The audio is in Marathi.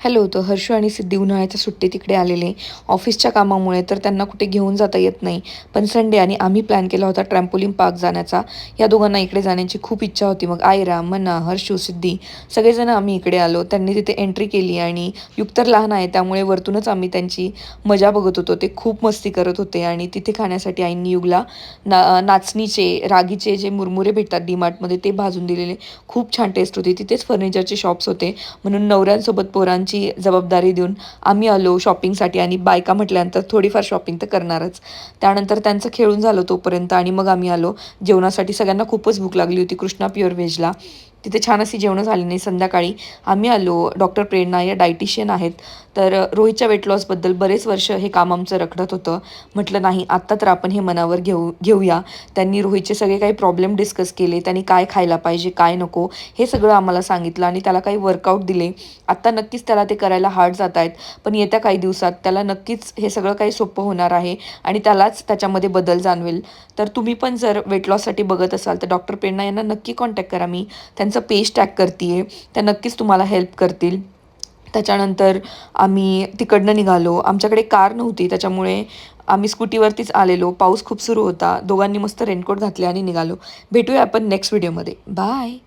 हॅलो. तर हर्षू आणि सिद्धी उन्हाळ्याच्या सुट्टीत तिकडे आलेले ऑफिसच्या कामामुळे, तर त्यांना कुठे घेऊन जाता येत नाही. पण संडे आणि आम्ही प्लॅन केला होता ट्रॅम्पोलिन पार्क जाण्याचा. या दोघांना इकडे जाण्याची खूप इच्छा होती. मग आयरा, मन्ना, हर्षू, सिद्धी सगळेजण आम्ही इकडे आलो. त्यांनी तिथे एंट्री केली आणि युग तर लहान आहे त्यामुळे वरतूनच आम्ही त्यांची मजा बघत होतो. ते खूप मस्ती करत होते आणि तिथे खाण्यासाठी आईंनी युगला नाचणीचे रागीचे जे मुरमुरे भेटतात डीमार्टमध्ये ते भाजून दिलेले. खूप छान टेस्ट होती. तिथेच फर्निचरचे शॉप्स होते म्हणून नवऱ्यांसोबत पोरांची जबाबदारी देऊन आम्ही आलो शॉपिंगसाठी. आणि बायका म्हटल्यानंतर थोडीफार शॉपिंग तर करणारच. त्यानंतर त्यांचं खेळून झालं तोपर्यंत आणि मग आम्ही आलो जेवणासाठी. सगळ्यांना खूपच भूक लागली होती कृष्णा प्युअर व्हेजला. तिथे छान अशी जेवणं झाली नाही. संध्याकाळी आम्ही आलो. डॉक्टर प्रेरणा या डायटिशियन आहेत. तर रोहितच्या वेट लॉसबद्दल बरेच वर्ष हे काम आमचं रखडत होतं. म्हटलं नाही आत्ता तर आपण हे मनावर घेऊया. त्यांनी रोहितचे सगळे काही प्रॉब्लेम डिस्कस केले. त्यांनी काय खायला पाहिजे काय नको हे सगळं आम्हाला सांगितलं आणि त्याला काही वर्कआउट दिले. आत्ता नक्कीच त्याला ते करायला हार्ड जात आहेत, पण येत्या काही दिवसात त्याला नक्कीच हे सगळं काही सोपं होणार आहे आणि त्यालाच त्याच्यामध्ये बदल जाणवेल. तर तुम्ही पण जर वेट लॉससाठी बघत असाल तर डॉक्टर प्रेरणा यांना नक्की कॉन्टॅक्ट करा. मी त्यांचं पेज टॅग करते आहे, त्या नक्कीच तुम्हाला हेल्प करतील. त्याच्यानंतर आम्ही तिकडनं निघालो. आमच्याकडे कार नव्हती त्याच्यामुळे आम्ही स्कूटीवरतीच आलेलो. पाऊस खूप सुरू होता. दोघांनी मस्त रेनकोट घातले आणि निघालो. भेटूया आपण नेक्स्ट व्हिडिओमध्ये. बाय.